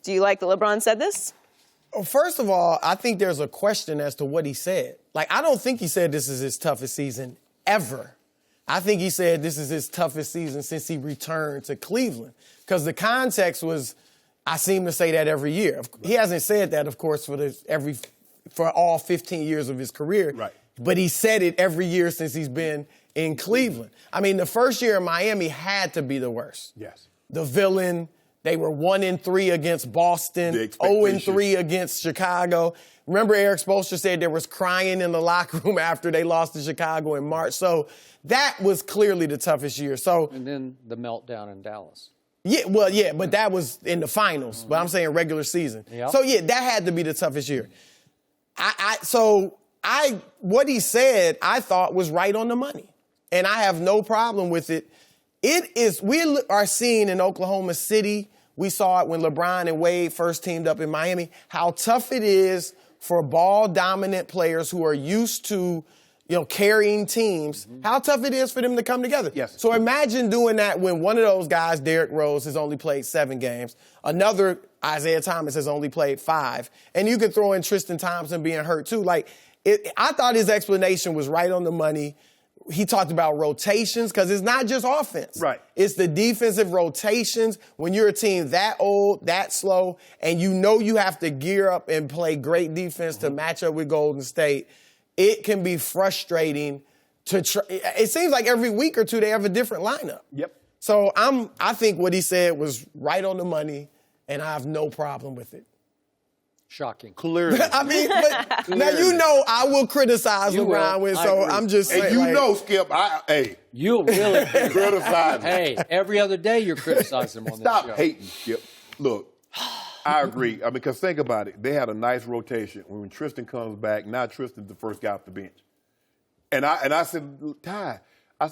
Do you like that LeBron said this? Well, first of all, I think there's a question as to what he said. Like, I don't think he said this is his toughest season ever. I think he said this is his toughest season since he returned to Cleveland. Because the context was, I seem to say that every year. He hasn't said that, of course, for all 15 years of his career. Right. But he said it every year since he's been in Cleveland. I mean, the first year in Miami had to be the worst. Yes. The villain. They were 1-3 against Boston, 0-3 against Chicago. Remember Eric Spoelstra said there was crying in the locker room after they lost to Chicago in March. So that was clearly the toughest year. And then the meltdown in Dallas. Yeah, but that was in the finals. Mm-hmm. But I'm saying regular season. Yep. So, yeah, that had to be the toughest year. What he said, I thought was right on the money. And I have no problem with it. We are seeing in Oklahoma City, we saw it when LeBron and Wade first teamed up in Miami, how tough it is for ball-dominant players who are used to, carrying teams, how tough it is for them to come together. Yes. So imagine doing that when one of those guys, Derrick Rose, has only played 7 games. Another, Isaiah Thomas, has only played 5. And you can throw in Tristan Thompson being hurt too. I thought his explanation was right on the money. He talked about rotations because it's not just offense. Right. It's the defensive rotations. When you're a team that old, that slow, and you have to gear up and play great defense to match up with Golden State, it can be frustrating it seems like every week or two they have a different lineup. Yep. So I think what he said was right on the money, and I have no problem with it. Shocking. Clearly. I mean, but now I will criticize LeBron, so I'm just saying. And Skip, you'll really criticize him. Hey, every other day you're criticizing him on this show. Stop hating, Skip. Look, I agree. I mean, because think about it. They had a nice rotation. When Tristan comes back, now Tristan's the first guy off the bench. And I said, Ty,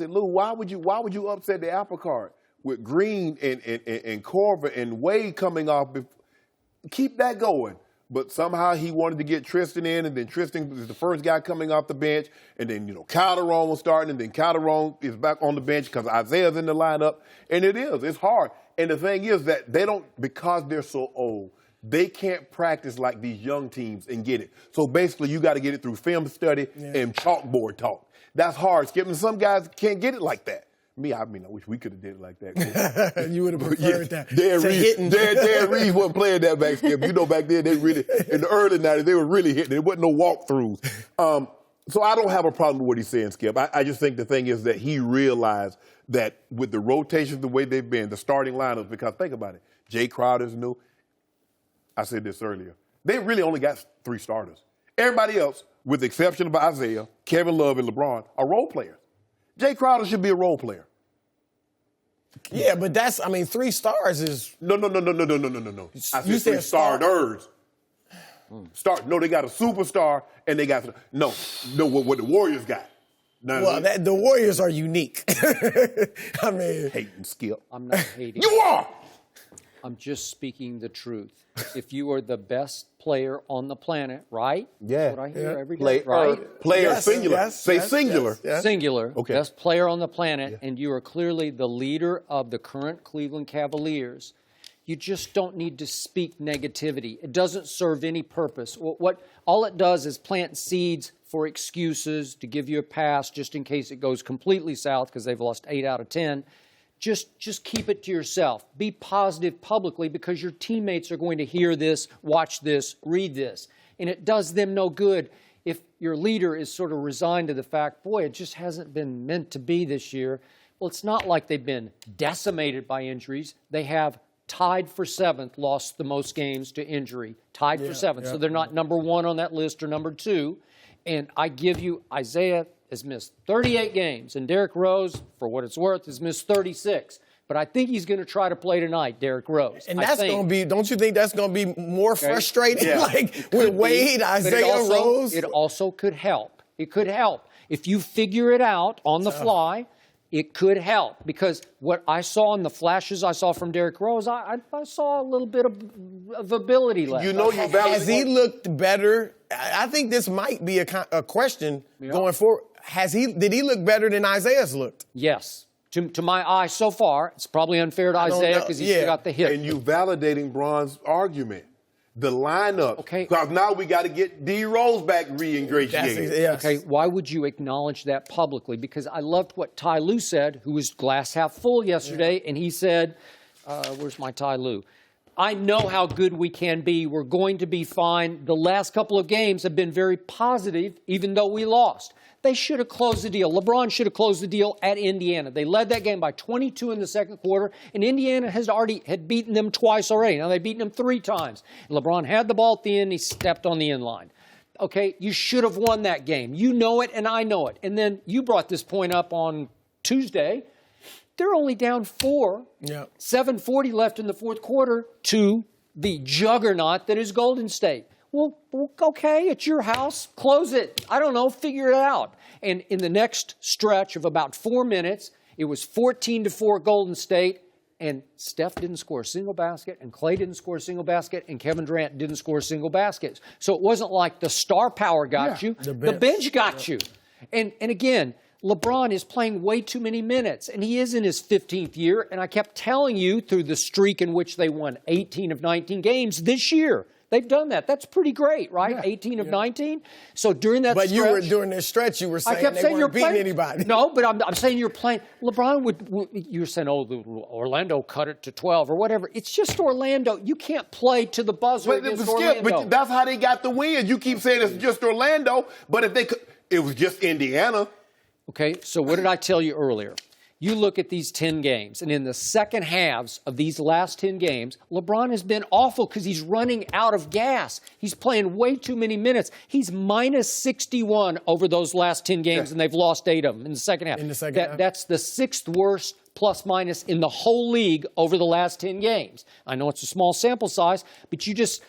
Lou, why would you upset the apple cart with Green and Korver and Wade coming off? Keep that going. But somehow he wanted to get Tristan in, and then Tristan is the first guy coming off the bench, and then, Calderon was starting, and then Calderon is back on the bench because Isaiah's in the lineup. And it's hard. And the thing is that because they're so old, they can't practice like these young teams and get it. So basically you got to get it through film study and chalkboard talk. That's hard, Skip, and some guys can't get it like that. I wish we could have did it like that. You would have preferred that. Darren Reeves wasn't playing that back, Skip. Back then they really, in the early 90s, they were really hitting. There wasn't no walkthroughs. So I don't have a problem with what he's saying, Skip. I just think the thing is that he realized that with the rotations the way they've been, the starting lineups, because think about it. Jay Crowder's new. I said this earlier. They really only got 3 starters. Everybody else, with the exception of Isaiah, Kevin Love, and LeBron, are role players. Jay Crowder should be a role player. Yeah, but 3 stars is... No. I said 3 starters. No, they got a superstar, and they got... No, what the Warriors got. The Warriors are unique. Hating, Skip. I'm not hating. You are! I'm just speaking the truth. If you are the best player on the planet, right? Yeah. That's what I hear every day, right? Player, singular. Say singular. Yes. Singular. Okay. Best player on the planet, and you are clearly the leader of the current Cleveland Cavaliers. You just don't need to speak negativity. It doesn't serve any purpose. All it does is plant seeds for excuses to give you a pass just in case it goes completely south because they've lost 8 out of 10. Just keep it to yourself. Be positive publicly because your teammates are going to hear this, watch this, read this. And it does them no good if your leader is sort of resigned to the fact, boy, it just hasn't been meant to be this year. Well, it's not like they've been decimated by injuries. They have tied for 7th, lost the most games to injury, tied for 7th. So they're not number 1 on that list or number 2. And I give you Isaiah has missed 38 games, and Derrick Rose, for what it's worth, has missed 36. But I think he's going to try to play tonight, Derrick Rose. And that's going to be, don't you think that's going to be more frustrating? With Wade, Isaiah, Rose? It also could help. It could help. If you figure it out on the fly, it could help. Because what I saw in the flashes I saw from Derrick Rose, I saw a little bit of ability left. Has he looked better? I think this might be a question going forward. Did he look better than Isaiah's looked? Yes. To my eye so far. It's probably unfair to Isaiah because he's got the hit. And you validating Bron's argument. The lineup. Okay. Because now we got to get D. Rose back re-ingratiated. Yes. Okay, why would you acknowledge that publicly? Because I loved what Ty Lue said, who was glass half full yesterday, and he said, where's my Ty Lue? I know how good we can be. We're going to be fine. The last couple of games have been very positive, even though we lost. They should have closed the deal. LeBron should have closed the deal at Indiana. They led that game by 22 in the second quarter, and Indiana had beaten them twice already. Now they've beaten them 3 times. And LeBron had the ball at the end. He stepped on the end line. Okay, you should have won that game. You know it, and I know it. And then you brought this point up on Tuesday. They're only down 4. Yep. 7:40 left in the fourth quarter to the juggernaut that is Golden State. Well, okay, it's your house. Close it. I don't know. Figure it out. And in the next stretch of about 4 minutes, it was 14-4 Golden State, and Steph didn't score a single basket, and Klay didn't score a single basket, and Kevin Durant didn't score a single basket. So it wasn't like the star power got you. The bench got you. And again, LeBron is playing way too many minutes, and he is in his 15th year, and I kept telling you through the streak in which they won 18 of 19 games this year. They've done that. That's pretty great, right? Yeah, 18 of 19. So during that stretch... But during this stretch, you were saying they weren't beating anybody. No, but I'm saying you're playing... LeBron you're saying, Orlando cut it to 12 or whatever. It's just Orlando. You can't play to the buzzer against Orlando. But that's how they got the win. You keep saying it's just Orlando, but if they could... It was just Indiana. Okay, so what did I tell you earlier? You look at these 10 games, and in the second halves of these last 10 games, LeBron has been awful because he's running out of gas. He's playing way too many minutes. He's minus 61 over those last 10 games, and they've lost 8 of them in the second half. That's the 6th worst plus-minus in the whole league over the last 10 games. I know it's a small sample size, but you just...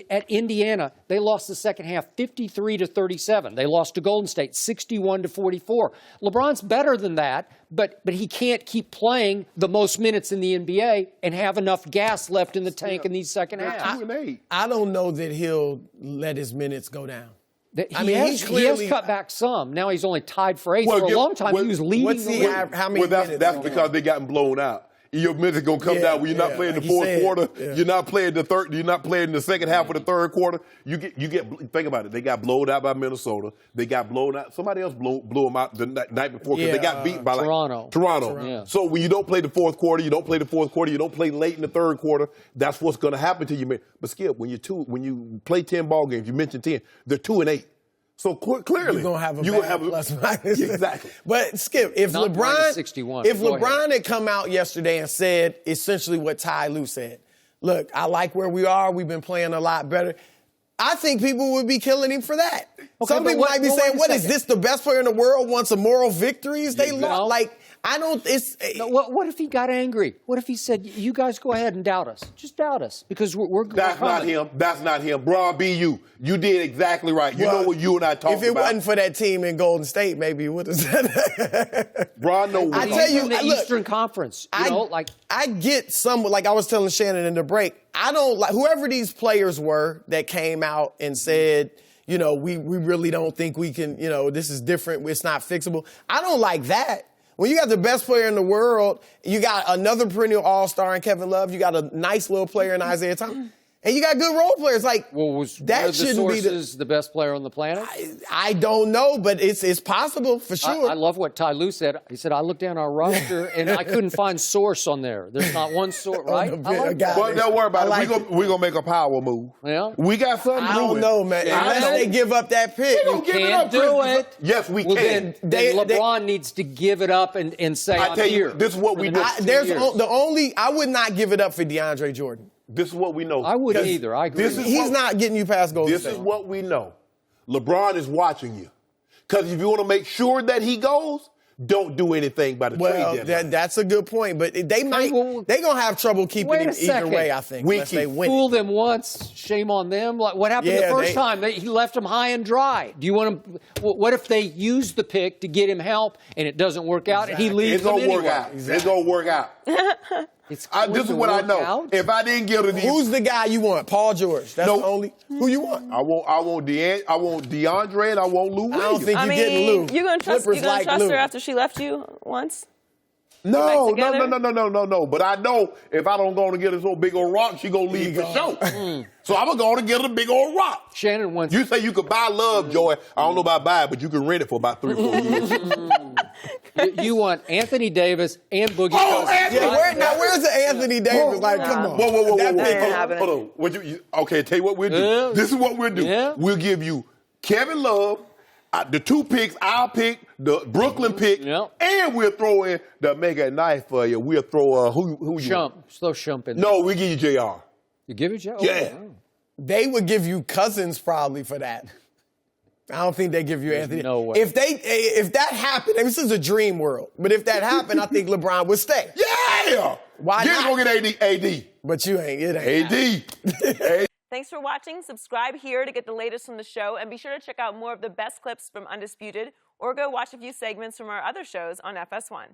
At Indiana, they lost the second half 53-37. They lost to Golden State 61-44. LeBron's better than that, but he can't keep playing the most minutes in the NBA and have enough gas left in the tank in these second halves. I don't know that he'll let his minutes go down. He has cut back some. Now he's only tied for 8th. For a long time, he was leading the league. How many minutes? That's because they got blown out. Your minutes gonna come down when you're not playing the fourth quarter. Yeah. You're not playing the third. You're not playing the second half of the third quarter. You get. Think about it. They got blown out by Minnesota. They got blown out. Somebody else blew them out the night before because they got beat by Toronto. Yeah. So when you don't play the fourth quarter, you don't play late in the third quarter. That's what's gonna happen to you, man. But Skip, when you play 10 ball games, you mentioned 10. They're 2-8. So clearly, you're gonna have a plus minus. Exactly. But Skip, if Not LeBron had come out yesterday and said essentially what Ty Lue said, look, I like where we are. We've been playing a lot better. I think people would be killing him for that. Okay, some people might be saying, "What is this? The best player in the world wants some moral victories?" They lost. Like I don't. What if he got angry? What if he said, "You guys go ahead and doubt us. Just doubt us because we're." That's not him. That's not him. Bron, be you. You did exactly right. You know what you and I talked about. If it wasn't for that team in Golden State, maybe he would have said that. Bron, no. I tell you, the Eastern Conference. I get some. Like I was telling Shannon in the break. I don't like whoever these players were that came out and said, you know, we really don't think we can. You know, this is different. It's not fixable. I don't like that. When you got the best player in the world, you got another perennial all-star in Kevin Love, you got a nice little player in Isaiah Thomas, and you got good role players. Like, that shouldn't be the best player on the planet? I don't know, but it's possible for sure. I love what Ty Lue said. He said, I looked down our roster, and I couldn't find source on there. There's not one source, right? Well, don't worry about it. We're going to make a power move. Yeah. We got something to do. I don't know, man. Unless they give up that pick. You can't do it. Yes, we can. Then LeBron needs to give it up and say, I'm here. This is what we do. I would not give it up for DeAndre Jordan. This is what we know. I wouldn't either. I agree. He's not getting you past Golden State. This is what we know. LeBron is watching you. Because if you want to make sure that he goes, don't do anything by the trade deadline. That's a good point. But they're going to have trouble keeping him either way, I think. They fooled them once. Shame on them. Like what happened the first time? He left them high and dry. Do you want to? What if they use the pick to get him help and it doesn't work out and he leaves them anyway? It's going to work out. This is what I know. Out? If I didn't give it to who's the guy you want? Paul George. That's the only. Who you want? I want DeAndre and I want Lou Williams. I don't think you're getting Lou. You're gonna trust her after she left you once? No. together? But I know if I don't go and get this old big old rock, she gonna leave for sure. So I'm gonna go and get her the big old rock. Shannon wants. You say you could buy love, Joy. I don't know about buy it, but you can rent it for about 3 or 4 years. You want Anthony Davis and Boogie Oh, Cousins. Yeah, where's the Anthony Davis? Like, come on. Whoa. That ain't pick- happening. Hold on. Okay, tell you what we'll do. Yeah. This is what we'll do. Yeah. We'll give you Kevin Love, the 2 picks, I'll pick, the Brooklyn pick, Yep. and we'll throw in the make it nice for you. We'll throw who you Shump. Throw Shump in there. No, we give you JR. You give it, Joe? Yeah. They would give you Cousins probably for that. I don't think they give you Anthony. no way. If that happened, this is a dream world. But if that happened, I think LeBron would stay. Yeah! Why Get not? Go get AD. But you ain't. It ain't. AD. Thanks for watching. Subscribe here to get the latest from the show, and be sure to check out more of the best clips from Undisputed, or go watch a few segments from our other shows on FS1.